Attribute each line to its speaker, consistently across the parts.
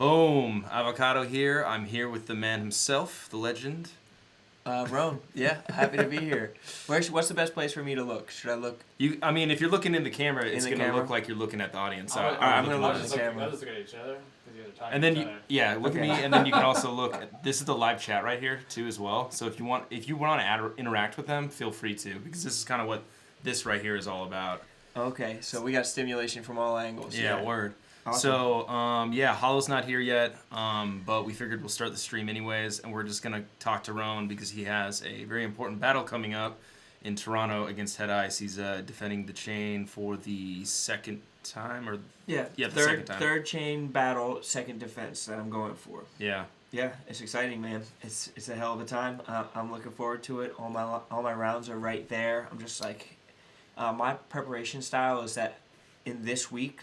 Speaker 1: Boom! Avocado here. I'm here with the man himself, the legend.
Speaker 2: Rone. Yeah, happy to be here. What's the best place for me to look? Should I look?
Speaker 1: If you're looking in the camera, it's going to look like you're looking at the audience.
Speaker 2: I'm going to look at the camera.
Speaker 3: I'll just look at each other.
Speaker 1: And then look at me, and then you can also look. This is the live chat right here too, as well. So if you want to interact with them, feel free to, because this is kind of what this right here is all about.
Speaker 2: Okay, so we got stimulation from all angles.
Speaker 1: Yeah, word.
Speaker 2: Awesome.
Speaker 1: So, Hollow's not here yet, but we figured we'll start the stream anyways, and we're just going to talk to Rone because he has a very important battle coming up in Toronto against Head Ice. He's defending the chain for the second time, the second time.
Speaker 2: Third chain battle, second defense that I'm going for.
Speaker 1: Yeah.
Speaker 2: Yeah, it's exciting, man. It's a hell of a time. I'm looking forward to it. All my rounds are right there. I'm just like, my preparation style is that in this week,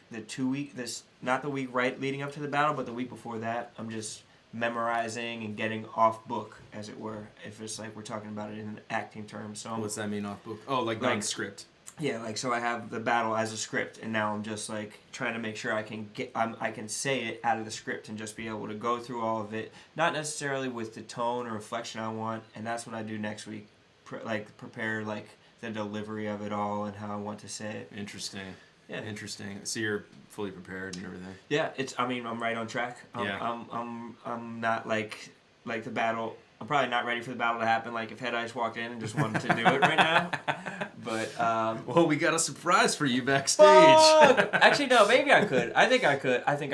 Speaker 2: not the week right leading up to the battle, but the week before that, I'm just memorizing and getting off book, as it were, if it's like we're talking about it in acting terms. So
Speaker 1: what's that mean, off book? Oh, like non-script.
Speaker 2: Yeah, so I have the battle as a script, and now I'm just like trying to make sure I can say it out of the script and just be able to go through all of it, not necessarily with the tone or inflection I want, and that's what I do next week, prepare the delivery of it all and how I want to say it.
Speaker 1: Interesting.
Speaker 2: Yeah.
Speaker 1: Interesting. So you're fully prepared and everything.
Speaker 2: Yeah, I'm right on track. I'm not like the battle. I'm probably not ready for the battle to happen. Like if Head Ice walked in and just wanted to do it right now. But
Speaker 1: well, we got a surprise for you backstage.
Speaker 2: Actually, no. Maybe I could. I think I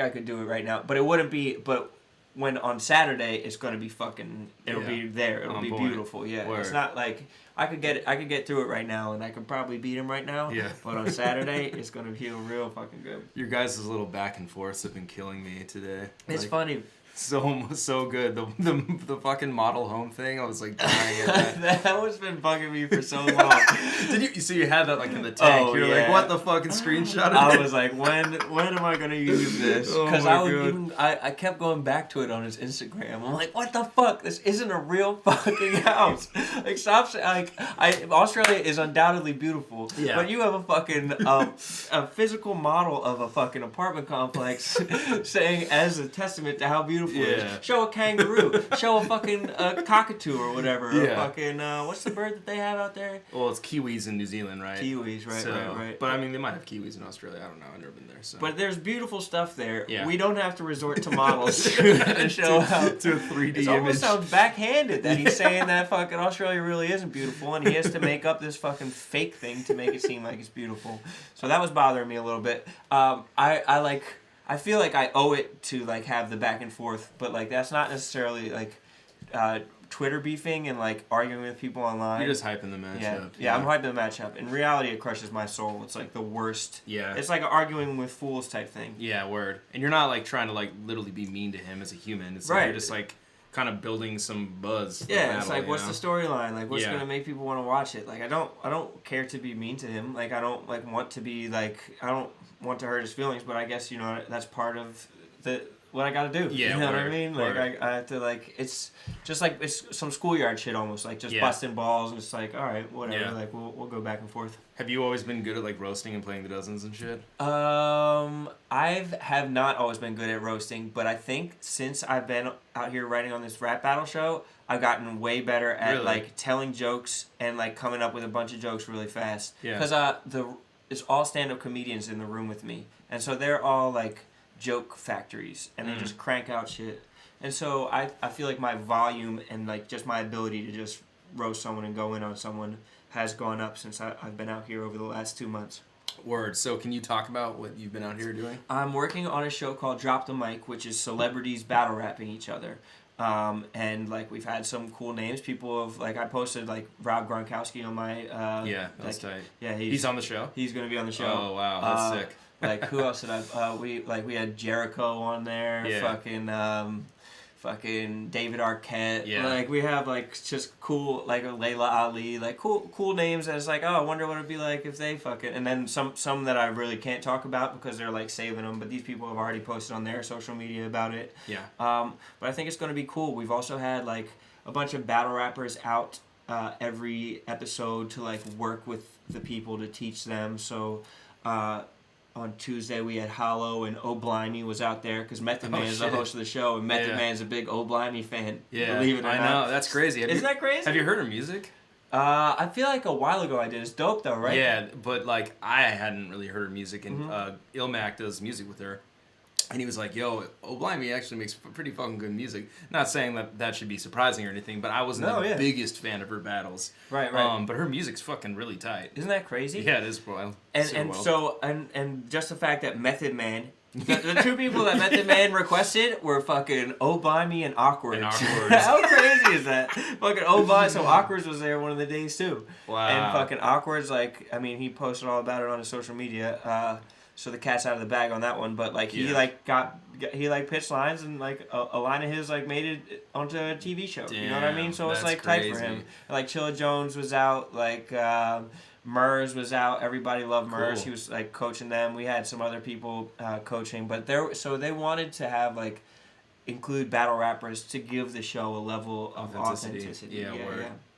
Speaker 2: could do it right now. But it wouldn't be. But when on Saturday, it's gonna be fucking. It'll be there. It'll be beautiful. Yeah.
Speaker 1: Word.
Speaker 2: It's not like. I could get through it right now, and I could probably beat him right now.
Speaker 1: Yeah.
Speaker 2: But on Saturday, it's gonna feel real fucking good.
Speaker 1: Your guys' little back and forths have been killing me today.
Speaker 2: It's funny.
Speaker 1: So good. The fucking model home thing, I was like dying at that.
Speaker 2: That was been bugging me for so long.
Speaker 1: Did you? So you had that like in the tank. You're like, what the fucking screenshot?
Speaker 2: I was like, when am I gonna use this? Because I kept going back to it on his Instagram. I'm like, what the fuck? This isn't a real fucking house. Like, stop saying. Australia is undoubtedly beautiful.
Speaker 1: Yeah.
Speaker 2: But you have a fucking a physical model of a fucking apartment complex saying as a testament to how beautiful.
Speaker 1: Yeah.
Speaker 2: Show a kangaroo. Show a fucking cockatoo or whatever.
Speaker 1: Yeah.
Speaker 2: Or fucking what's the bird that they have out there?
Speaker 1: Well, it's kiwis in New Zealand, right?
Speaker 2: Kiwis, right.
Speaker 1: But I mean, they might have kiwis in Australia. I don't know. I've never been there. So.
Speaker 2: But there's beautiful stuff there.
Speaker 1: Yeah.
Speaker 2: We don't have to resort to models to show how
Speaker 1: to a 3D
Speaker 2: it almost sounds backhanded that he's saying that fucking Australia really isn't beautiful, and he has to make up this fucking fake thing to make it seem like it's beautiful. So that was bothering me a little bit. I feel like I owe it to like have the back and forth, but like that's not necessarily like Twitter beefing and like arguing with people online.
Speaker 1: You're just hyping the match up.
Speaker 2: Yeah, I'm hyping the match up. In reality, it crushes my soul. It's like the worst.
Speaker 1: Yeah.
Speaker 2: It's like an arguing with fools type thing.
Speaker 1: Yeah, word. And you're not like trying to like literally be mean to him as a human. It's
Speaker 2: right.
Speaker 1: Like you're just like kind of building some buzz.
Speaker 2: Yeah,
Speaker 1: battle,
Speaker 2: it's like what's the storyline? Like what's gonna make people want to watch it? Like I don't care to be mean to him. Like I don't like want to be like I don't want to hurt his feelings. But I guess that's part of what I gotta do.
Speaker 1: Yeah,
Speaker 2: you know what I mean? Like I have to like it's just like it's some schoolyard shit almost like just busting balls and it's like all right whatever like we'll go back and forth.
Speaker 1: Have you always been good at like roasting and playing the dozens and shit?
Speaker 2: I have not always been good at roasting, but I think since I've been out here writing on this rap battle show, I've gotten way better at like telling jokes and like coming up with a bunch of jokes really fast.
Speaker 1: Yeah.
Speaker 2: Because it's all stand-up comedians in the room with me, and so they're all like joke factories, and they just crank out shit. And so I feel like my volume and like just my ability to just roast someone and go in on someone has gone up since I've been out here over the last 2 months.
Speaker 1: Word. So can you talk about what you've been out here doing?
Speaker 2: I'm working on a show called Drop the Mic, which is celebrities battle rapping each other. And like we've had some cool names. People have like I posted like Rob Gronkowski on my
Speaker 1: that's tight.
Speaker 2: Yeah,
Speaker 1: he's on the show.
Speaker 2: He's gonna be on the show.
Speaker 1: Oh wow, that's sick.
Speaker 2: Like who else did we had Jericho on there.
Speaker 1: Yeah.
Speaker 2: Fucking David Arquette.
Speaker 1: Yeah.
Speaker 2: Like we have like just cool like Layla Ali, like cool names that's like, oh, I wonder what it'd be like if they fucking, and then some that I really can't talk about because they're like saving them, but these people have already posted on their social media about it.
Speaker 1: Yeah.
Speaker 2: But I think it's gonna be cool. We've also had like a bunch of battle rappers out every episode to like work with the people to teach them. So on Tuesday we had Hollow and O'Blimey was out there because Method Man is the host of the show, and Method Man's a big O'Blimey fan.
Speaker 1: Yeah,
Speaker 2: believe it or
Speaker 1: I
Speaker 2: not.
Speaker 1: know, that's crazy.
Speaker 2: Isn't that crazy?
Speaker 1: Have you heard her music?
Speaker 2: I feel like a while ago I did. It's dope though, right?
Speaker 1: Yeah, but like I hadn't really heard her music, and Ilmac does music with her. And he was like, yo, O'Blimey actually makes pretty fucking good music. Not saying that should be surprising or anything, but I wasn't the biggest fan of her battles.
Speaker 2: Right.
Speaker 1: But her music's fucking really tight.
Speaker 2: Isn't that crazy?
Speaker 1: Yeah, it is, bro.
Speaker 2: And just the fact that Method Man, the two people that Method Man requested were fucking O'Blimey and Awkward. How crazy is that? Fucking O'Blimey, so Awkward was there one of the days too.
Speaker 1: Wow.
Speaker 2: And fucking Awkward's like, I mean, he posted all about it on his social media. So the cat's out of the bag on that one, but like he pitched lines and like a line of his like made it onto a TV show.
Speaker 1: Damn,
Speaker 2: you know what I mean? So it's like tight for him. Like Chilla Jones was out, like Murs was out. Everybody loved Murs. He was like coaching them. We had some other people coaching, but they wanted to have like include battle rappers to give the show a level of authenticity.
Speaker 1: Yeah.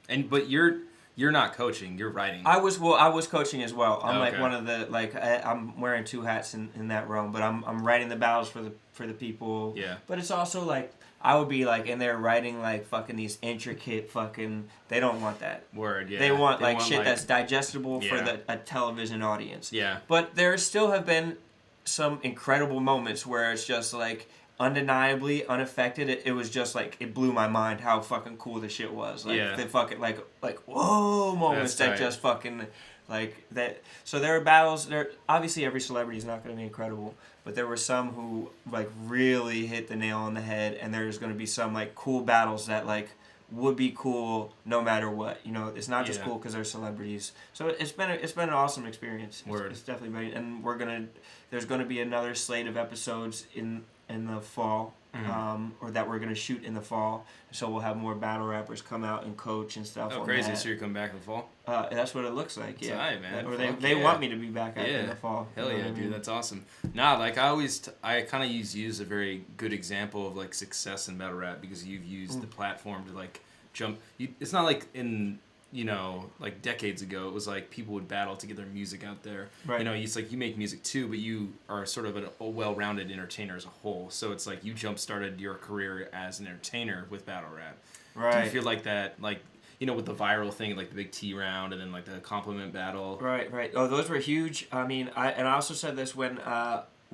Speaker 1: And but you're not coaching. You're writing.
Speaker 2: I was coaching as well. I'm like one of the I'm wearing two hats in that realm, but I'm writing the battles for the people.
Speaker 1: Yeah.
Speaker 2: But it's also like I would be like in there writing like fucking these intricate fucking. They don't want that.
Speaker 1: Word. Yeah.
Speaker 2: They want shit that's digestible for a television audience.
Speaker 1: Yeah.
Speaker 2: But there still have been some incredible moments where it's just like. Undeniably unaffected, it was just like it blew my mind how fucking cool the shit was. Like the fucking like whoa moments that just fucking like that. So there are battles. There obviously every celebrity is not going to be incredible, but there were some who like really hit the nail on the head, and there's going to be some like cool battles that like would be cool no matter what. You know, it's not just cool because they're celebrities. So it's been an awesome experience. It's definitely been, and there's gonna be another slate of episodes in the fall, or that we're going to shoot in the fall. So we'll have more battle rappers come out and coach and stuff.
Speaker 1: Oh, crazy. So you're coming back in the fall?
Speaker 2: That's what it looks like, yeah.
Speaker 1: That's right, man.
Speaker 2: Or they want me to be back in the fall.
Speaker 1: Hell yeah, dude. That's awesome. Nah, like I kind of use you as a very good example of like success in battle rap because you've used the platform to like jump. It's not like in... You know, like decades ago, it was like people would battle to get their music out there.
Speaker 2: Right.
Speaker 1: You know, it's like you make music too, but you are sort of a well-rounded entertainer as a whole. So it's like you jump-started your career as an entertainer with battle rap.
Speaker 2: Right.
Speaker 1: Do you feel like that, like, you know, with the viral thing, like the big T round and then like the compliment battle?
Speaker 2: Right. Oh, those were huge. I mean, I also said this when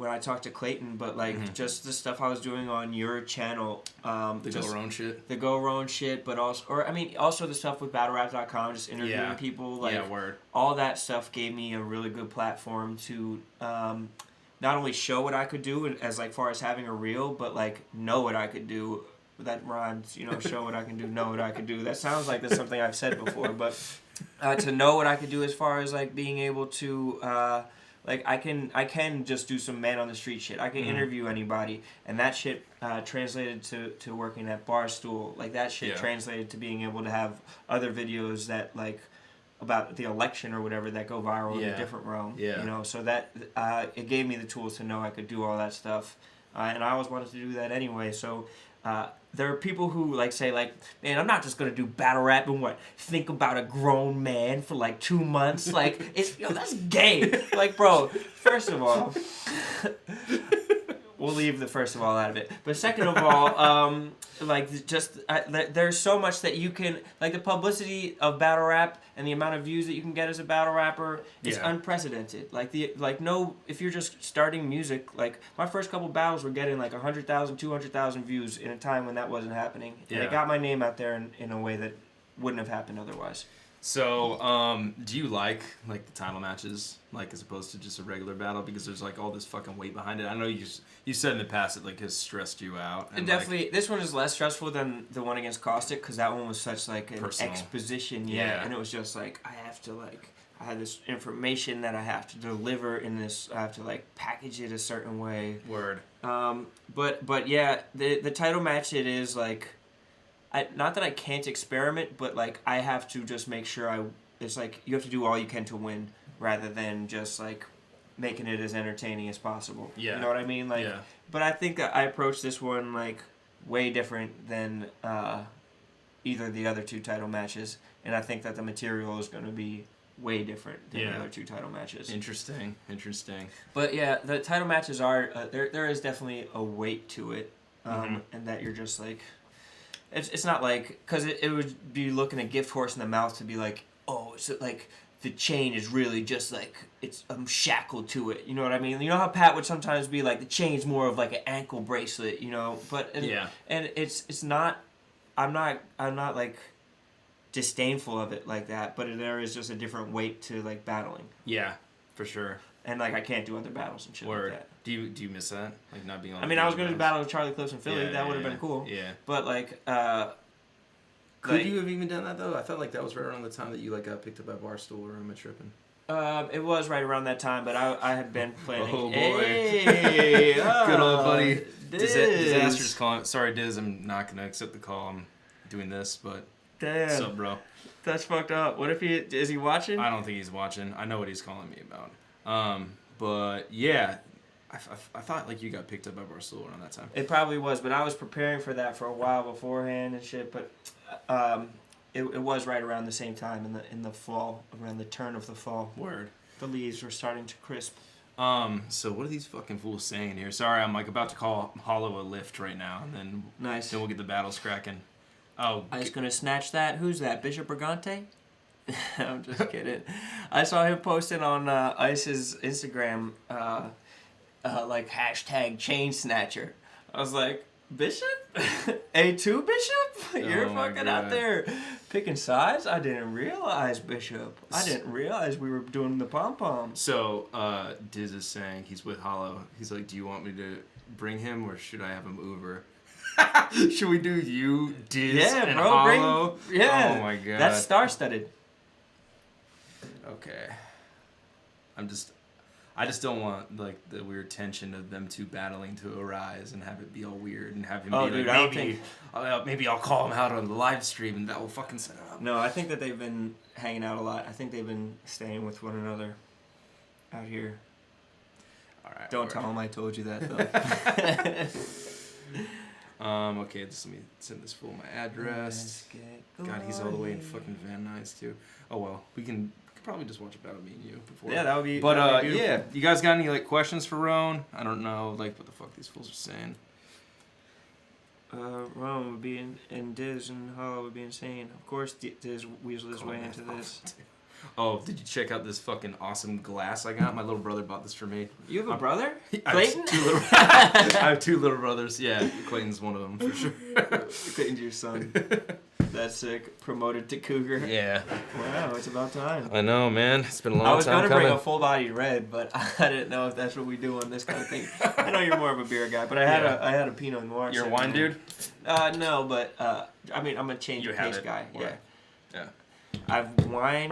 Speaker 2: I talked to Clayton, but like just the stuff I was doing on your channel.
Speaker 1: The Go Rone shit?
Speaker 2: The Go Rone shit, but also the stuff with BattleRap.com, just interviewing people. Like,
Speaker 1: word.
Speaker 2: All that stuff gave me a really good platform to not only show what I could do as like far as having a reel, but like know what I could do. That rhymes, you know, show what I can do, know what I can do. That sounds like that's something I've said before, but to know what I could do as far as like being able to... like I can just do some man on the street shit. I can interview anybody, and that shit translated to working at Barstool. Like that shit translated to being able to have other videos that like about the election or whatever that go viral in a different realm.
Speaker 1: Yeah.
Speaker 2: You know, so that it gave me the tools to know I could do all that stuff, and I always wanted to do that anyway. So. There are people who like say like, man, I'm not just gonna do battle rap and think about a grown man for like 2 months. Like it's that's gay. Like bro, first of all, we'll leave the first of all out of it. But second of all, like just there's so much that you can like the publicity of battle rap and the amount of views that you can get as a battle rapper is unprecedented. If you're just starting music, like my first couple battles were getting like 100,000, 200,000 views in a time when that wasn't happening, and it got my name out there in a way that wouldn't have happened otherwise.
Speaker 1: So, do you like the title matches, like as opposed to just a regular battle, because there's like all this fucking weight behind it? I know you said in the past it like has stressed you out. And
Speaker 2: definitely, this one is less stressful than the one against Caustic because that one was such like an exposition, and it was just like I had this information that I have to deliver in this. I have to like package it a certain way.
Speaker 1: Word.
Speaker 2: But yeah, the title match it is like. Not that I can't experiment, but like I have to just make sure it's like you have to do all you can to win rather than just like making it as entertaining as possible.
Speaker 1: Yeah.
Speaker 2: You know what I mean? Like, but I think I approached this one like way different than either of the other two title matches, and I think that the material is going to be way different than the
Speaker 1: Yeah.
Speaker 2: other 2 title matches.
Speaker 1: Interesting.
Speaker 2: But yeah, the title matches are there is definitely a weight to it,
Speaker 1: Mhm.
Speaker 2: and that you're just like, it's not like, because it would be looking a gift horse in the mouth to be like, oh, it's like the chain is really just like I'm shackled to it. You know what I mean? You know how Pat would sometimes be like the chain's more of like an ankle bracelet. You know, and it's not. I'm not like disdainful of it like that, but there is just a different weight to like battling.
Speaker 1: Yeah, for sure.
Speaker 2: And like I can't do other battles and shit
Speaker 1: Word.
Speaker 2: like that.
Speaker 1: Do you miss that? Like not being on.
Speaker 2: I mean, I was going to battle with Charlie Clips in Philly.
Speaker 1: Yeah,
Speaker 2: that would have been cool.
Speaker 1: Yeah.
Speaker 2: But like,
Speaker 1: could you have even done that though? I felt like that was right around the time that you like got picked up by Barstool, or am I tripping?
Speaker 2: It was right around that time, but I had been planning.
Speaker 1: Oh boy.
Speaker 2: Hey,
Speaker 1: Good old buddy.
Speaker 2: Diz.
Speaker 1: Disaster's calling. Sorry, Diz. I'm not gonna accept the call. I'm doing this, but
Speaker 2: Damn.
Speaker 1: what's up, bro?
Speaker 2: That's fucked up. What if is he watching?
Speaker 1: I don't think he's watching. I know what he's calling me about. But yeah, I thought like you got picked up by Barstool around that time.
Speaker 2: It probably was, but I was preparing for that for a while beforehand and shit. But it was right around the same time in the fall, around the turn of the fall.
Speaker 1: Word.
Speaker 2: The leaves were starting to crisp.
Speaker 1: So what are these fucking fools saying here? Sorry, I'm like about to call Hollow a lift right now, and then
Speaker 2: Nice.
Speaker 1: we'll get the battles cracking. Oh,
Speaker 2: I was gonna snatch that. Who's that? Bishop Brigante? I'm just kidding. I saw him posting on Ice's Instagram, like hashtag chain snatcher. I was like, Bishop? A2 Bishop? You're
Speaker 1: Oh my
Speaker 2: fucking
Speaker 1: God.
Speaker 2: out there picking sides? I didn't realize, Bishop. I didn't realize we were doing the pom-poms.
Speaker 1: So Diz is saying he's with Hollow. He's like, do you want me to bring him, or should I have him Uber? Should we do you, Diz,
Speaker 2: Yeah,
Speaker 1: and
Speaker 2: bro,
Speaker 1: Hollow?
Speaker 2: yeah.
Speaker 1: Oh my God.
Speaker 2: That's star-studded.
Speaker 1: Okay. I just don't want like the weird tension of them two battling to arise and have it be all weird and have him
Speaker 2: Oh,
Speaker 1: be
Speaker 2: dude,
Speaker 1: like,
Speaker 2: I don't
Speaker 1: maybe I'll call him out on the live stream and that will fucking set up.
Speaker 2: No, I think that they've been hanging out a lot. I think they've been staying with one another out here.
Speaker 1: All right.
Speaker 2: Don't tell them I told you that, though.
Speaker 1: Okay, let me send this fool my address. God, he's all the way in fucking Van Nuys too. Oh well, we could probably just watch a battle, me and you before.
Speaker 2: Yeah, that would be.
Speaker 1: But
Speaker 2: that'd be
Speaker 1: yeah,
Speaker 2: beautiful.
Speaker 1: you guys got any like questions for Rone? I don't know, like what the fuck these fools are saying.
Speaker 2: Rome would be and Diz and Hollow would be insane. Of course, Diz weaseled his way into this.
Speaker 1: Oh, did you check out this fucking awesome glass I got? My little brother bought this for me.
Speaker 2: You have a brother?
Speaker 1: I
Speaker 2: Clayton?
Speaker 1: I have 2 little brothers. Yeah, Clayton's one of them for sure.
Speaker 2: Clayton's your son. That's sick. Promoted to Cougar.
Speaker 1: Yeah.
Speaker 2: Wow, it's about time.
Speaker 1: I know, man. It's been a long
Speaker 2: I was
Speaker 1: time
Speaker 2: gonna
Speaker 1: coming.
Speaker 2: bring a full-bodied red, but I didn't know if that's what we do on this kind of thing. I know you're more of a beer guy, but I had a Pinot Noir.
Speaker 1: You're a
Speaker 2: sitting
Speaker 1: wine
Speaker 2: there.
Speaker 1: dude?
Speaker 2: No, but I mean, I'm a change of pace guy.
Speaker 1: Word.
Speaker 2: Yeah.
Speaker 1: Yeah.
Speaker 2: I have wine,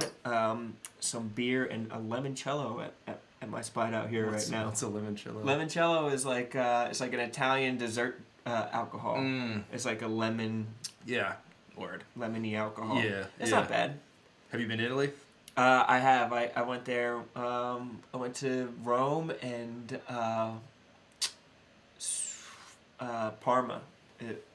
Speaker 2: some beer, and a limoncello at my spot out here right now.
Speaker 1: What's a limoncello?
Speaker 2: Limoncello is like it's like an Italian dessert alcohol. It's like a lemon.
Speaker 1: Yeah. Word.
Speaker 2: Lemony alcohol.
Speaker 1: Yeah.
Speaker 2: It's
Speaker 1: yeah.
Speaker 2: not bad.
Speaker 1: Have you been to Italy?
Speaker 2: I have. I went there. I went to Rome and Parma.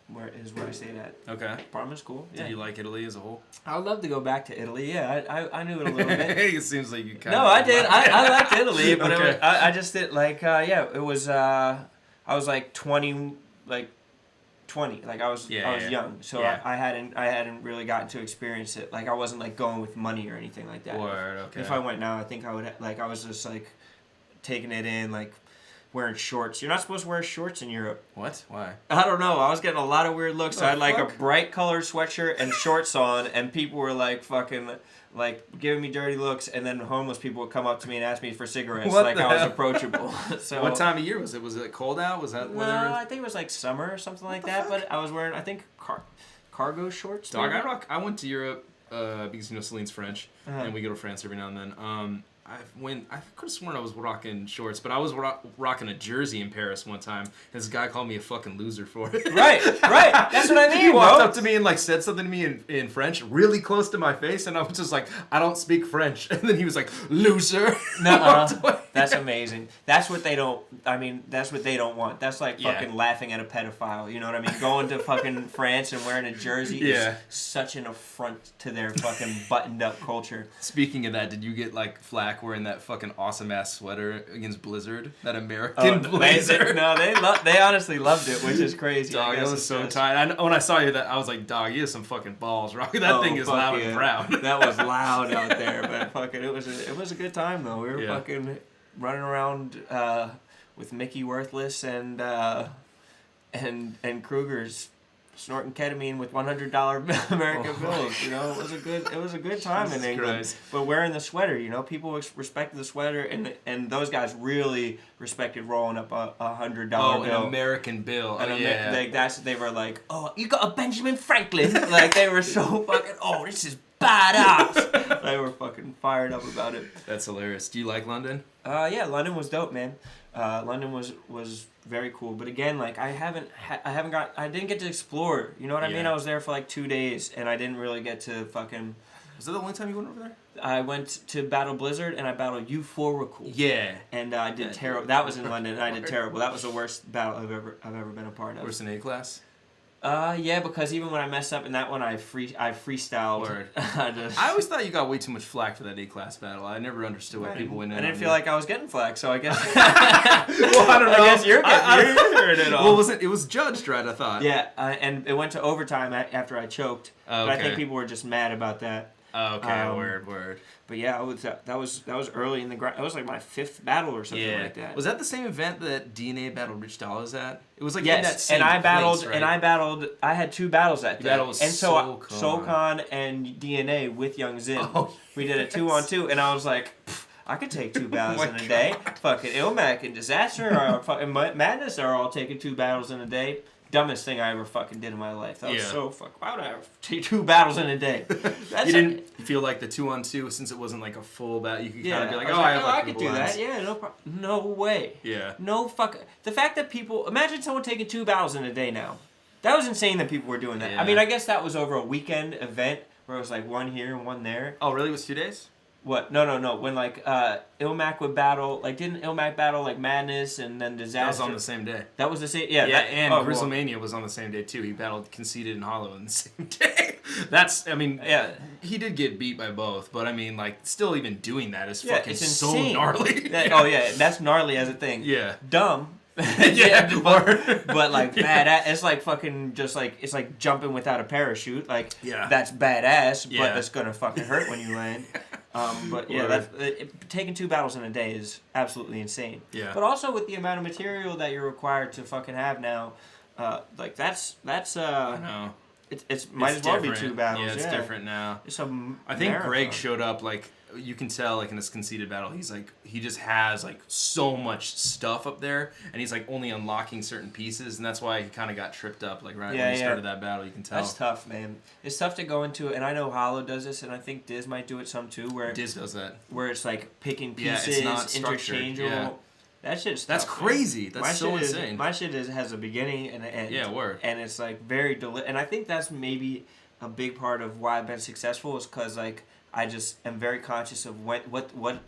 Speaker 2: Where I stayed at.
Speaker 1: Okay.
Speaker 2: Parma's cool. Yeah.
Speaker 1: Did you like Italy as a whole?
Speaker 2: I would love to go back to Italy. Yeah, I knew it a little bit.
Speaker 1: It seems like you kind
Speaker 2: No,
Speaker 1: of...
Speaker 2: I did. I liked Italy, but
Speaker 1: Okay.
Speaker 2: it was, I just did like it was I was like 20 like I was young, so
Speaker 1: Yeah.
Speaker 2: I hadn't really gotten to experience it. Like I wasn't like going with money or anything like that.
Speaker 1: Word, okay.
Speaker 2: If I went now, I think I would like I was just like taking it in, like wearing shorts. You're not supposed to wear shorts in Europe.
Speaker 1: What? Why?
Speaker 2: I don't know. I was getting a lot of weird looks. So I had like a
Speaker 1: fuck?
Speaker 2: bright colored sweatshirt and shorts on, and people were like fucking like giving me dirty looks, and then homeless people would come up to me and ask me for cigarettes,
Speaker 1: What
Speaker 2: like
Speaker 1: the
Speaker 2: I was
Speaker 1: hell?
Speaker 2: approachable. So
Speaker 1: What time of year was it? Was it cold out? Was that
Speaker 2: No,
Speaker 1: what they were...
Speaker 2: I think it was like summer or something like that. But I was wearing I think cargo shorts.
Speaker 1: Dog,
Speaker 2: maybe?
Speaker 1: I went to Europe because Celine's French,
Speaker 2: Uh-huh.
Speaker 1: and we go to France every now and then. I could have sworn I was rocking shorts, but I was rocking a jersey in Paris one time. And this guy called me a fucking loser for it.
Speaker 2: Right. That's what I mean.
Speaker 1: He walked
Speaker 2: bro.
Speaker 1: up to me and like said something to me in French, really close to my face, and I was just like, I don't speak French. And then he was like, loser.
Speaker 2: Nuh-uh.
Speaker 1: Walked away.
Speaker 2: That's amazing. That's what they don't. I mean, that's what they don't want. That's like
Speaker 1: Yeah.
Speaker 2: fucking laughing at a pedophile. You know what I mean? Going to fucking France and wearing a jersey
Speaker 1: Yeah.
Speaker 2: is such an affront to their fucking buttoned up culture.
Speaker 1: Speaking of that, did you get like flack wearing that fucking awesome ass sweater against Blizzard? That American blazer.
Speaker 2: They honestly loved it, which is crazy.
Speaker 1: Dog, that was so tight. When I saw you, I was like, dog, you have some fucking balls, Rock. That thing is loud and proud.
Speaker 2: That was loud out there, but fucking, it was a good time though. We were fucking running around with Mickey Worthless and Kruger's snorting ketamine with $100 American bills. You know, it was a good time in England.
Speaker 1: Christ.
Speaker 2: But wearing the sweater, you know, people respected the sweater, and those guys really respected rolling up a $100 bill.
Speaker 1: An American bill.
Speaker 2: They were like, oh, you got a Benjamin Franklin. Like they were so fucking, oh, this is badass. They were fucking fired up about it.
Speaker 1: That's hilarious. Do you like London?
Speaker 2: Yeah, London was dope, man. London was very cool, but again, like I didn't get to explore. You know what I mean? I was there for like 2 days, and I didn't really get to fucking.
Speaker 1: Was that the only time you went over there?
Speaker 2: I went to battle Blizzard, and I battled Euphorical.
Speaker 1: Yeah.
Speaker 2: And I did terrible. That was in London, and I did terrible. That was the worst battle I've ever been a part of.
Speaker 1: Worse than A class?
Speaker 2: Yeah, because even when I messed up in that one, I freestyled.
Speaker 1: Word. I always thought you got way too much flack for that A-class battle. I never understood why people went in.
Speaker 2: I didn't feel like I was getting flack, so I guess.
Speaker 1: Well, I don't know.
Speaker 2: I guess you're hearing it all.
Speaker 1: Well, it was judged right, I thought.
Speaker 2: Yeah, and it went to overtime after I choked.
Speaker 1: Oh,
Speaker 2: but I think people were just mad about that.
Speaker 1: Oh, okay, word.
Speaker 2: But yeah, that was early in the grind. That was like my 5th battle or something like that.
Speaker 1: Was that the same event that DNA battled Rich Dollars at? It was like
Speaker 2: yes,
Speaker 1: in that same
Speaker 2: and I battled,
Speaker 1: place, right?
Speaker 2: and I battled. I had 2 battles that day.
Speaker 1: battled with
Speaker 2: and so
Speaker 1: SoCon.
Speaker 2: SoCon and DNA with Young Zin.
Speaker 1: Oh,
Speaker 2: we did a 2-on-2, and I was like, I could take 2 battles in a day. Fucking Ilmac and Disaster or fucking Madness are all taking 2 battles in a day. Dumbest thing I ever fucking did in my life. That was so why would I take 2 battles in a day?
Speaker 1: You didn't feel like the 2-on-2 since it wasn't like a full battle. You could kind of be like,
Speaker 2: I could do that. Yeah, no way.
Speaker 1: Yeah.
Speaker 2: No fuck. The fact that people imagine someone taking 2 battles in a day now. That was insane that people were doing that.
Speaker 1: Yeah.
Speaker 2: I mean, I guess that was over a weekend event where it was like 1 here and 1 there.
Speaker 1: Oh, really? It was 2 days?
Speaker 2: What? No. When like Ilmac would battle, like didn't Ilmac battle like Madness and then Disaster?
Speaker 1: That was on the same day.
Speaker 2: That was the same. Yeah.
Speaker 1: And Grizzlemania was on the same day too. He battled Conceited and Hollow on the same day. He did get beat by both, but I mean, like, still even doing that is fucking so gnarly.
Speaker 2: That's gnarly as a thing.
Speaker 1: Yeah.
Speaker 2: Dumb. But like badass. It's like fucking just like it's like jumping without a parachute. Like that's badass, but that's gonna fucking hurt when you land. But yeah, taking 2 battles in a day is absolutely insane.
Speaker 1: Yeah.
Speaker 2: But also with the amount of material that you're required to fucking have now, like that's
Speaker 1: I know.
Speaker 2: It's might as well be 2 battles.
Speaker 1: Yeah, it's different now.
Speaker 2: It's a
Speaker 1: I think
Speaker 2: marathon.
Speaker 1: Greg showed up like you can tell like in this Conceited battle. He's like he just has like so much stuff up there, and he's like only unlocking certain pieces, and that's why he kind of got tripped up like when he started that battle. You can tell.
Speaker 2: That's tough, man. It's tough to go into it, and I know Hollow does this, and I think Diz might do it some too. Where
Speaker 1: Diz does that.
Speaker 2: Where it's like picking pieces,
Speaker 1: it's not
Speaker 2: interchangeable.
Speaker 1: Yeah.
Speaker 2: That shit's tough,
Speaker 1: That's crazy.
Speaker 2: Man.
Speaker 1: That's so insane.
Speaker 2: My shit has a beginning and an end.
Speaker 1: Yeah, word.
Speaker 2: And it's like very and I think that's maybe a big part of why I've been successful is because like I just am very conscious of what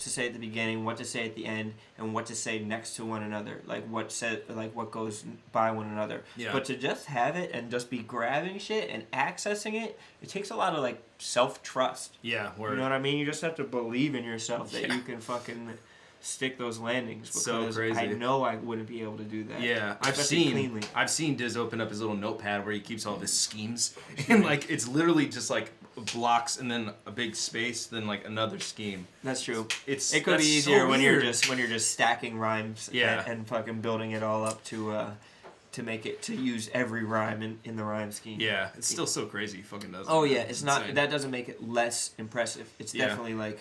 Speaker 2: to say at the beginning, what to say at the end, and what to say next to one another. Like what goes by one another.
Speaker 1: Yeah.
Speaker 2: But to just have it and just be grabbing shit and accessing it, it takes a lot of like self-trust.
Speaker 1: Yeah, word.
Speaker 2: You know what I mean? You just have to believe in yourself that you can fucking stick those landings because
Speaker 1: so crazy.
Speaker 2: I know I wouldn't be able to do that.
Speaker 1: Yeah, I've seen Diz open up his little notepad where he keeps all of his schemes, and like it's literally just like blocks and then a big space, then like another scheme.
Speaker 2: That's true. It could
Speaker 1: that's
Speaker 2: be easier
Speaker 1: so
Speaker 2: when
Speaker 1: weird.
Speaker 2: you're just stacking rhymes and fucking building it all up to make it to use every rhyme in the rhyme scheme.
Speaker 1: Yeah, it's still so crazy. He fucking does.
Speaker 2: Oh yeah, it's not. That doesn't make it less impressive. It's definitely like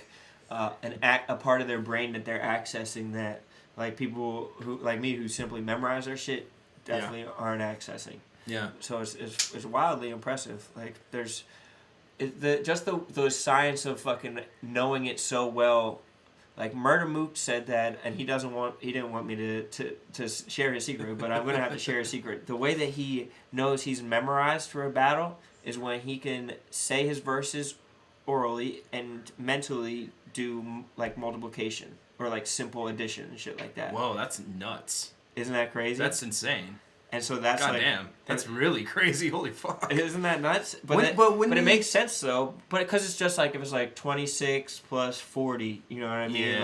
Speaker 2: a part of their brain that they're accessing that like people who like me who simply memorize their shit definitely aren't accessing.
Speaker 1: Yeah.
Speaker 2: So it's wildly impressive. Like there's the science of fucking knowing it so well. Like Murder Mook said that, and he didn't want me to share his secret, but I'm gonna have to share his secret. The way that he knows he's memorized for a battle is when he can say his verses orally and mentally do like multiplication. or like simple addition and shit like that.
Speaker 1: Whoa, that's nuts.
Speaker 2: Isn't that crazy?
Speaker 1: That's insane.
Speaker 2: And so that's
Speaker 1: God
Speaker 2: like,
Speaker 1: damn, that's really crazy. Holy fuck.
Speaker 2: Isn't that nuts? But
Speaker 1: When
Speaker 2: it makes sense though. But because it's just like if it's like 26 plus 40, you know what I mean?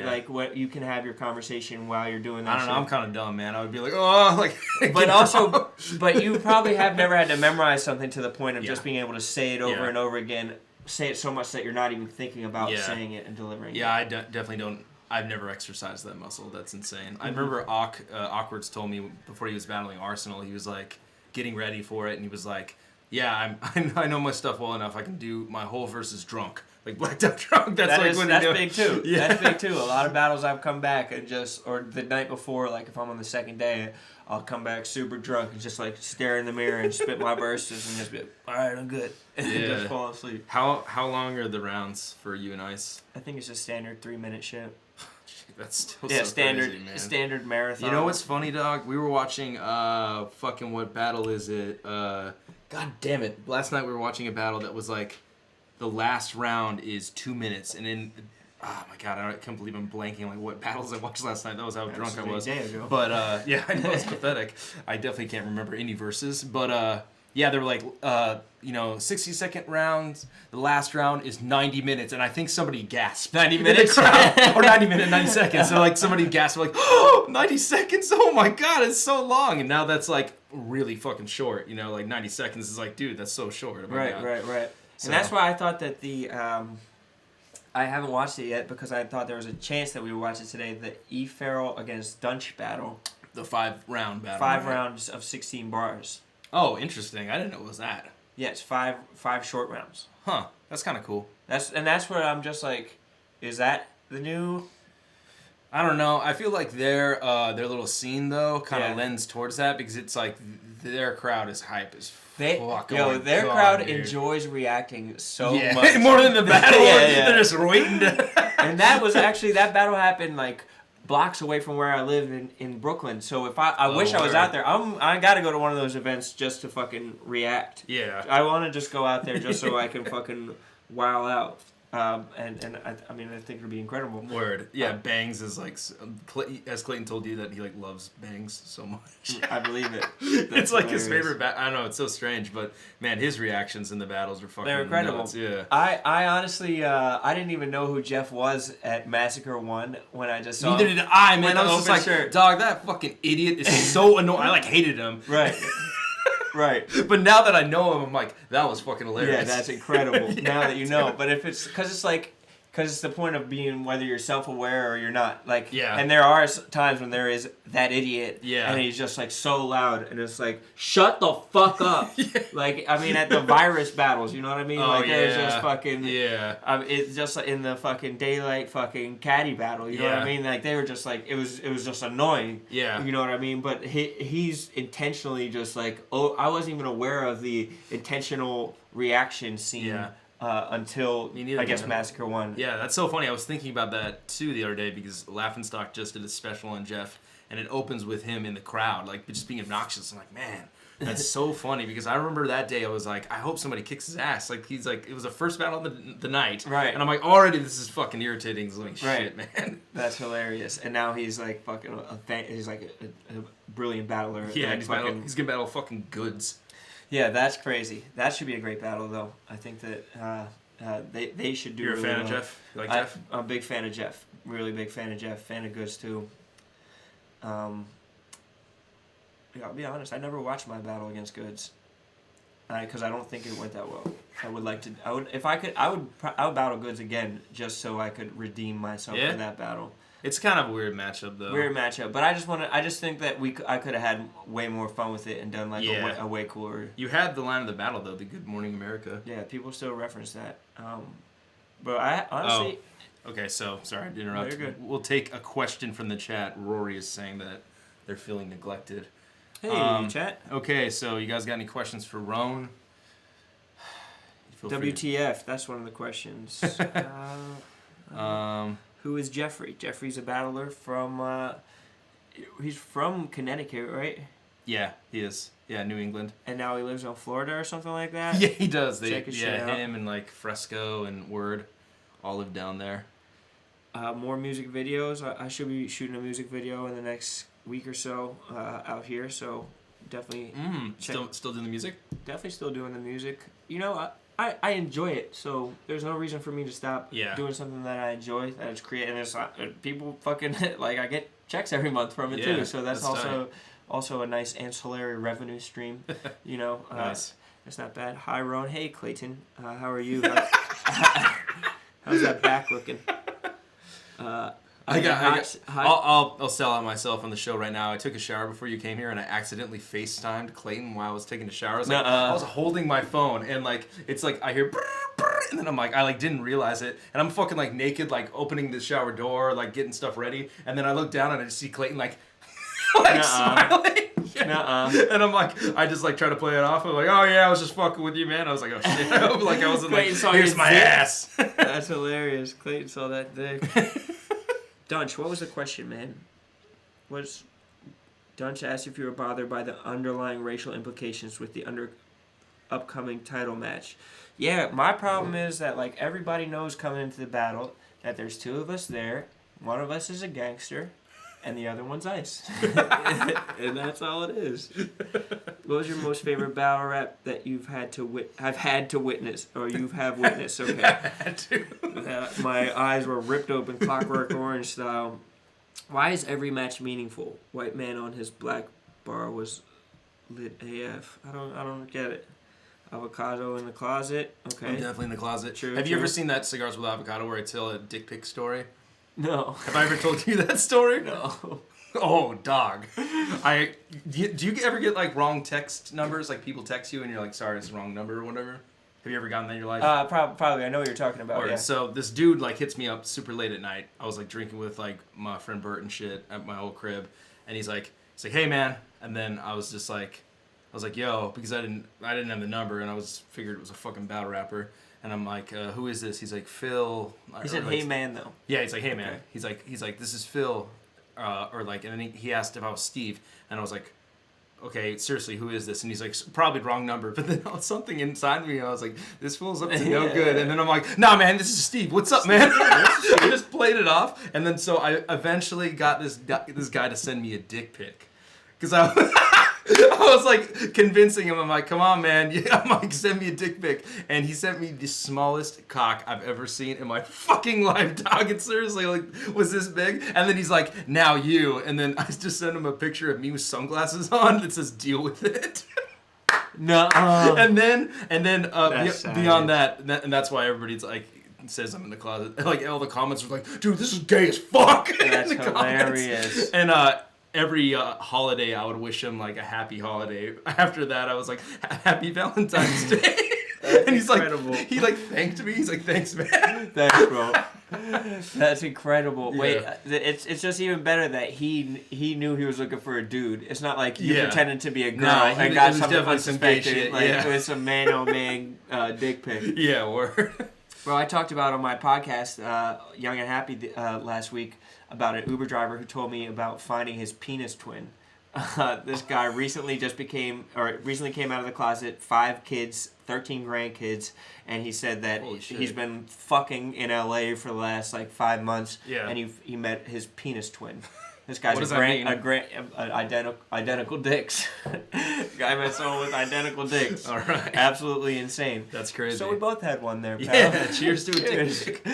Speaker 2: Like what you can have your conversation while you're doing that.
Speaker 1: I don't know. I'm kind of dumb, man. I would be like, oh, like.
Speaker 2: But also, but you probably have never had to memorize something to the point of just being able to say it over and over again. Say it so much that you're not even thinking about saying it and delivering it.
Speaker 1: Yeah, I definitely don't. I've never exercised that muscle. That's insane. I remember Awkward's told me before he was battling Arsenal, he was like getting ready for it, and he was like, "Yeah, I know my stuff well enough. I can do my whole versus drunk, like blacked out drunk." That's
Speaker 2: big too. Yeah. That's big too. A lot of battles I've come back and or the night before, like if I'm on the second day, I'll come back super drunk and just like stare in the mirror and spit my verses and just be like, all right, I'm good, and just fall asleep.
Speaker 1: How long are the rounds for you and Ice?
Speaker 2: I think it's a standard 3-minute shit.
Speaker 1: That's still
Speaker 2: standard
Speaker 1: crazy, man.
Speaker 2: Standard marathon.
Speaker 1: You know what's funny, dog? We were watching fucking what battle is it? God damn it! Last night we were watching a battle that was like the last round is 2 minutes, and in oh my god, I can't believe I'm blanking like what battles I watched last night. That was how drunk I was. But yeah, I know it's pathetic. I definitely can't remember any verses, but yeah, they were like 60-second rounds. The last round is 90 minutes, and I think somebody gasped.
Speaker 2: 90 minutes?
Speaker 1: Or 90 seconds. So like somebody gasped like, oh, 90 seconds? Oh my god, it's so long. And now that's like really fucking short. You know, like 90 seconds is like, dude, that's so short.
Speaker 2: Right. So. And that's why I thought that I haven't watched it yet because I thought there was a chance that we would watch it today. The E. Farrell against Dunch battle.
Speaker 1: The 5-round battle.
Speaker 2: 5 rounds of 16 bars.
Speaker 1: Oh, interesting. I didn't know it was that.
Speaker 2: Yeah, it's 5 short rounds.
Speaker 1: Huh. That's kind of cool.
Speaker 2: That's where I'm just like, is that the new?
Speaker 1: I don't know. I feel like their little scene though kind of lends towards that because it's like their crowd is hype as fuck.
Speaker 2: Their crowd enjoys reacting so much
Speaker 1: more than the battle. They're just waiting to.
Speaker 2: And that battle happened like blocks away from where I live in Brooklyn. So if I wish I was out there. I got to go to one of those events just to fucking react.
Speaker 1: Yeah.
Speaker 2: I want to just go out there just so I can fucking wow out. And I mean, I think it'd be incredible.
Speaker 1: Word. Yeah, Bangs is like, as Clayton told you that he like loves Bangs so much.
Speaker 2: I believe it.
Speaker 1: It's like hilarious. His favorite I don't know, it's so strange, but man, his reactions in the battles are fucking.
Speaker 2: They're incredible.
Speaker 1: Nuts. Yeah.
Speaker 2: I honestly, I didn't even know who Jeff was at Massacre 1 when I just saw
Speaker 1: Neither
Speaker 2: him.
Speaker 1: did I, man. I was just like,
Speaker 2: shirt.
Speaker 1: Dog, that fucking idiot is so annoying. I like hated him.
Speaker 2: Right. Right.
Speaker 1: But now that I know him, I'm like, that was fucking hilarious.
Speaker 2: Yeah, that's incredible. Now that you know. But if it's, because it's the point of being whether you're self-aware or you're not. Like,
Speaker 1: yeah.
Speaker 2: And there are times when there is that idiot.
Speaker 1: Yeah.
Speaker 2: And he's just like so loud. And it's like, shut the fuck up. Like, I mean, at the virus battles, you know what I mean?
Speaker 1: Oh,
Speaker 2: like, there's just fucking.
Speaker 1: Yeah.
Speaker 2: It's just like in the fucking daylight fucking caddy battle. You know what I mean? Like, they were just like, it was just annoying.
Speaker 1: Yeah.
Speaker 2: You know what I mean? But he's intentionally just like, oh, I wasn't even aware of the intentional reaction scene.
Speaker 1: Yeah.
Speaker 2: Until I guess Massacre 1.
Speaker 1: Yeah, that's so funny. I was thinking about that too the other day because Laughingstock just did a special on Jeff, and it opens with him in the crowd, like just being obnoxious. I'm like, man, that's so funny because I remember that day I was like, I hope somebody kicks his ass. Like he's like, it was the first battle of the night,
Speaker 2: right? And
Speaker 1: I'm like, already this is fucking irritating. It's like, shit, man.
Speaker 2: That's hilarious. And now he's like fucking he's like a brilliant battler.
Speaker 1: Yeah,
Speaker 2: like
Speaker 1: he's gonna battle fucking goods.
Speaker 2: Yeah, that's crazy. That should be a great battle, though. I think that they should do.
Speaker 1: You're
Speaker 2: really
Speaker 1: a fan
Speaker 2: well.
Speaker 1: of Jeff? You like Jeff?
Speaker 2: I'm a big fan of Jeff. Really big fan of Jeff. Fan of Goods too. Yeah, I'll be honest. I never watched my battle against Goods, because I don't think it went that well. I would like to. I would if I could. I would battle Goods again just so I could redeem myself for that battle.
Speaker 1: It's kind of a weird matchup, though.
Speaker 2: Weird matchup, but I just think that I could have had way more fun with it and done like a way cooler.
Speaker 1: You had the line of the battle though, the Good Morning America.
Speaker 2: Yeah, people still reference that. But I honestly.
Speaker 1: Oh. Okay, so sorry to interrupt.
Speaker 2: No, you're good.
Speaker 1: We'll take a question from the chat. Rory is saying that they're feeling neglected.
Speaker 2: Hey, chat.
Speaker 1: Okay, so you guys got any questions for Rone?
Speaker 2: WTF? That's one of the questions. Who is Jeffrey? Jeffrey's a battler from. He's from Connecticut, right?
Speaker 1: Yeah, he is. Yeah, New England.
Speaker 2: And now he lives in Florida or something like that.
Speaker 1: Yeah, he does.
Speaker 2: Check his shit out.
Speaker 1: Him and like Fresco and Word all live down there.
Speaker 2: More music videos. I should be shooting a music video in the next week or so out here. So definitely.
Speaker 1: Still doing the music?
Speaker 2: Definitely still doing the music. You know, I enjoy it. So there's no reason for me to stop doing something that I enjoy. That is creating. It's people fucking like I get checks every month from it too. So that's also a nice ancillary revenue stream. You know.
Speaker 1: Nice.
Speaker 2: It's not bad. Hi, Rone. Hey, Clayton. How are you? How's that back looking?
Speaker 1: I'll sell out myself on the show right now. I took a shower before you came here, and I accidentally FaceTimed Clayton while I was taking a shower. I was holding my phone, and like it's like I hear, brr, brr, and then I'm like I didn't realize it, and I'm fucking like naked, like opening the shower door, like getting stuff ready, and then I look down and I just see Clayton like smiling. And I'm like, I just like try to play it off. I'm like, oh yeah, I was just fucking with you, man. I was like, oh shit. Like I wasn't like, here's my ass.
Speaker 2: That's hilarious. Clayton saw that dick. Dunch, what was the question, man? Dunch asked if you were bothered by the underlying racial implications with the upcoming title match. Yeah, my problem is that like everybody knows coming into the battle that there's two of us there. One of us is a gangster. And the other one's Ice. And that's all it is. What was your most favorite battle rap that you've had to witness, or you have witnessed? Okay.
Speaker 1: Had to.
Speaker 2: My eyes were ripped open, Clockwork Orange style. Why is every match meaningful? White man on his black bar was lit AF. I don't get it. Avocado in the closet. Okay.
Speaker 1: I'm definitely in the closet.
Speaker 2: True.
Speaker 1: Have you ever seen that Cigars with Avocado where I tell a dick pic story?
Speaker 2: No.
Speaker 1: Have I ever told you that story?
Speaker 2: No.
Speaker 1: Oh, dog. Do you ever get like wrong text numbers? Like people text you and you're like, sorry, it's the wrong number or whatever? Have you ever gotten that in your life?
Speaker 2: Probably. I know what you're talking about.
Speaker 1: Right,
Speaker 2: yeah.
Speaker 1: So this dude like hits me up super late at night. I was like drinking with like my friend Bert and shit at my old crib, and he's like, hey man, and then I was like, yo, because I didn't have the number, and I figured it was a fucking battle rapper. And I'm like, who is this? He's like, Phil.
Speaker 2: He said, hey, man, though.
Speaker 1: Yeah, he's like, hey, man.
Speaker 2: Okay.
Speaker 1: He's like, this is Phil. And then he asked if I was Steve. And I was like, okay, seriously, who is this? And he's like, probably wrong number. But then something inside me, I was like, this feels up to no good. And then I'm like, nah, man, this is Steve. What's up, man? I just played it off. And then so I eventually got this guy to send me a dick pic. Because I was like convincing him. I'm like, come on, man. Yeah, I'm like, send me a dick pic. And he sent me the smallest cock I've ever seen in my fucking life, dog. It seriously like was this big. And then he's like, now you. And then I just sent him a picture of me with sunglasses on that says, deal with it.
Speaker 2: No.
Speaker 1: And then beyond that, and that's why everybody's like says I'm in the closet. Like all the comments were like, dude, this is gay as fuck.
Speaker 2: That's hilarious.
Speaker 1: And every holiday, I would wish him like a happy holiday. After that, I was like, happy Valentine's Day. And he's
Speaker 2: incredible.
Speaker 1: like, he like thanked me. He's like, thanks, man.
Speaker 2: Thanks, bro. That's incredible.
Speaker 1: Yeah.
Speaker 2: Wait, it's just even better that he knew he was looking for a dude. It's not like you pretended to be a girl and got something unsuspected. Like it was some man dick pic.
Speaker 1: Yeah, word.
Speaker 2: Bro, I talked about on my podcast, Young and Happy, last week, about an Uber driver who told me about finding his penis twin. This guy recently came out of the closet, 5 kids, 13 grandkids, and he said that he's been fucking in LA for the last like 5 months, and he met his penis twin. This guy's identical dicks. Guy met someone with identical dicks.
Speaker 1: All right.
Speaker 2: Absolutely insane.
Speaker 1: That's crazy.
Speaker 2: So we both had one there, pal.
Speaker 1: Yeah, cheers to a dick.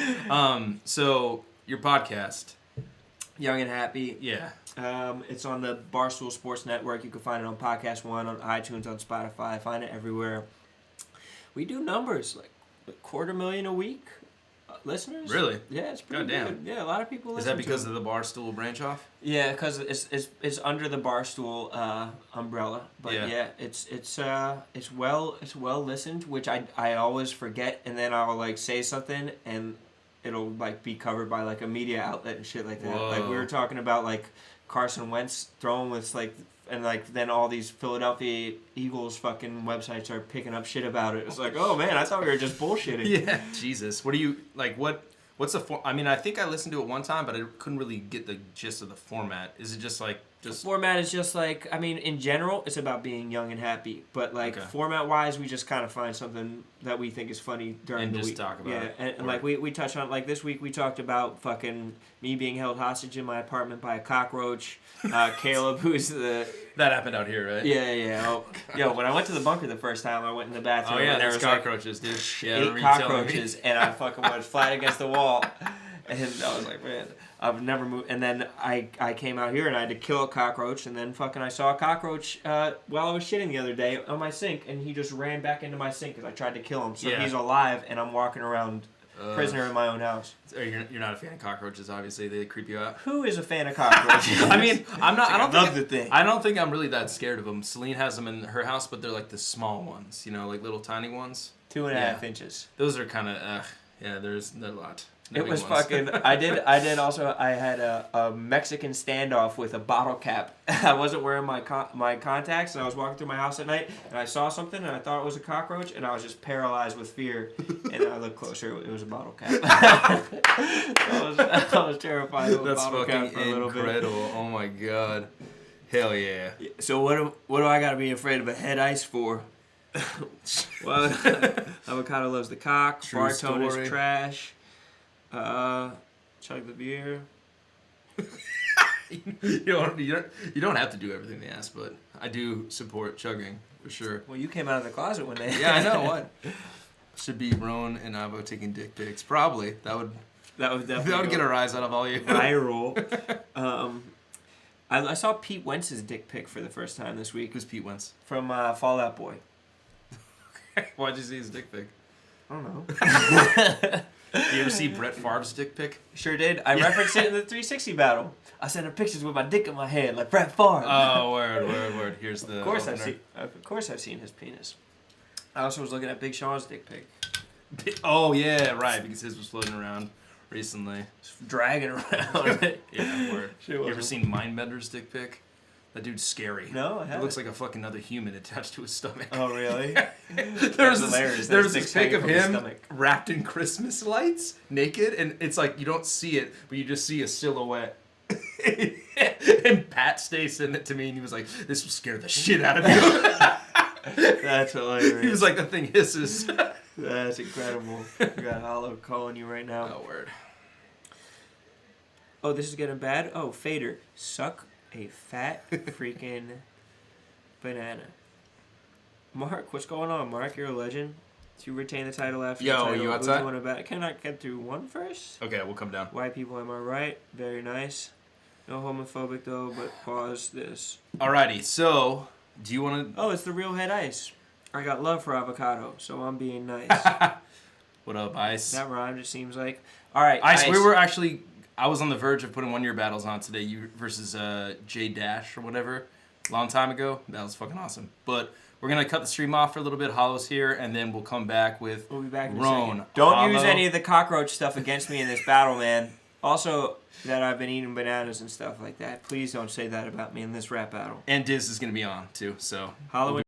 Speaker 1: So your podcast,
Speaker 2: Young and Happy.
Speaker 1: Yeah.
Speaker 2: It's on the Barstool Sports Network. You can find it on Podcast One, on iTunes, on Spotify. Find it everywhere. We do numbers like 250,000 a week. Listeners?
Speaker 1: Really?
Speaker 2: Yeah, it's pretty good. Yeah, a lot of people listen.
Speaker 1: Is that because of the Barstool branch off?
Speaker 2: Yeah, because it's under the Barstool umbrella. But it's well listened, which I always forget, and then I'll like say something and it'll like be covered by like a media outlet and shit like that.
Speaker 1: Whoa.
Speaker 2: Like we were talking about like Carson Wentz throwing with like. And like then all these Philadelphia Eagles fucking websites are picking up shit about it. It's like, oh man, I thought we were just bullshitting.
Speaker 1: Yeah, Jesus. What do you like? What's the form? I mean, I think I listened to it one time, but I couldn't really get the gist of the format. Is it just like Just
Speaker 2: format is just like, I mean, in general, it's about being young and happy. But like format-wise, we just kind of find something that we think is funny during the week.
Speaker 1: And just talk about it.
Speaker 2: And like we touched on, like this week we talked about fucking me being held hostage in my apartment by a cockroach. Caleb, who's the...
Speaker 1: That happened out here, right?
Speaker 2: Yeah. Oh, yo, when I went to the bunker the first time, I went in the bathroom.
Speaker 1: Oh yeah,
Speaker 2: and there
Speaker 1: there's
Speaker 2: was
Speaker 1: cockroaches,
Speaker 2: like
Speaker 1: dude. Yeah,
Speaker 2: 8 cockroaches, and I fucking was flat against the wall. And I was like, man, I've never moved. And then I came out here and I had to kill a cockroach. And then fucking I saw a cockroach while I was shitting the other day on my sink. And he just ran back into my sink because I tried to kill him. So he's alive and I'm walking around prisoner in my own house.
Speaker 1: You're not a fan of cockroaches, obviously. They creep you out.
Speaker 2: Who is a fan of cockroaches?
Speaker 1: I mean, I'm not.
Speaker 2: I
Speaker 1: don't think I'm really that scared of them. Celine has them in her house, but they're like the small ones. You know, like little tiny ones.
Speaker 2: 2.5 inches.
Speaker 1: Those are kind of. Yeah, there's a lot.
Speaker 2: It was fucking. I did also. I had a Mexican standoff with a bottle cap. I wasn't wearing my contacts, and I was walking through my house at night, and I saw something, and I thought it was a cockroach, and I was just paralyzed with fear. And I looked closer; it was a bottle cap. I was terrified of a bottle cap for a little bit.
Speaker 1: That's fucking incredible! Oh my god, hell yeah!
Speaker 2: So what do I gotta be afraid of a head ice for? Well, Avocado loves the cock. Bartone is trash. Chug the beer.
Speaker 1: you don't have to do everything they ask, but I do support chugging for sure.
Speaker 2: Well, you came out of the closet when they.
Speaker 1: Yeah, I know what. Should be Rone and Avo taking dick pics. Probably that would definitely get a rise out of all you.
Speaker 2: Viral. I saw Pete Wentz's dick pic for the first time this week.
Speaker 1: Who's Pete Wentz?
Speaker 2: From Fall Out Boy.
Speaker 1: Why'd you see his dick pic?
Speaker 2: I don't know.
Speaker 1: You ever see Brett Favre's dick pic?
Speaker 2: Sure did. I referenced it in the 360 battle. I sent him pictures with my dick in my head, like Brett Favre.
Speaker 1: Oh, word. Here's the.
Speaker 2: Of course, I've seen his penis. I also was looking at Big Sean's dick pic.
Speaker 1: Oh yeah, right. Because his was floating around recently,
Speaker 2: just dragging around.
Speaker 1: Yeah, word. You ever seen Mindbender's dick pic? That dude's scary.
Speaker 2: No, I haven't.
Speaker 1: It looks like a fucking other human attached to his stomach.
Speaker 2: Oh, really?
Speaker 1: There was this pic of him wrapped in Christmas lights, naked, and it's like you don't see it, but you just see a silhouette. And Pat Stay sent it to me, and he was like, "This will scare the shit out of you."
Speaker 2: That's hilarious.
Speaker 1: He was like, "The thing hisses."
Speaker 2: That's incredible. We got Hollow calling you right now.
Speaker 1: Oh, word.
Speaker 2: Oh, this is getting bad? Oh, Fader. Suck a fat freaking banana. Mark, what's going on, Mark? You're a legend. You retain the title after the title.
Speaker 1: Yo, you outside?
Speaker 2: Can I get through one first?
Speaker 1: Okay, we'll come down.
Speaker 2: White people, am I right? Very nice. No homophobic, though, but pause this.
Speaker 1: Alrighty, so, do you want to...
Speaker 2: Oh, it's the real head ice. I got love for Avocado, so I'm being nice.
Speaker 1: What up, Ice?
Speaker 2: That rhymed, it seems like. Alright,
Speaker 1: Ice, we were actually... I was on the verge of putting one-year battles on today, you versus J Dash or whatever, a long time ago. That was fucking awesome. But we're going to cut the stream off for a little bit. Hollow's here, and then we'll come back with
Speaker 2: We'll be back in
Speaker 1: Rone.
Speaker 2: a second. Don't use any of the cockroach stuff against me in this battle, man. Also, that I've been eating bananas and stuff like that. Please don't say that about me in this rap battle.
Speaker 1: And Diz is going to be on, too, so...
Speaker 2: Halloween.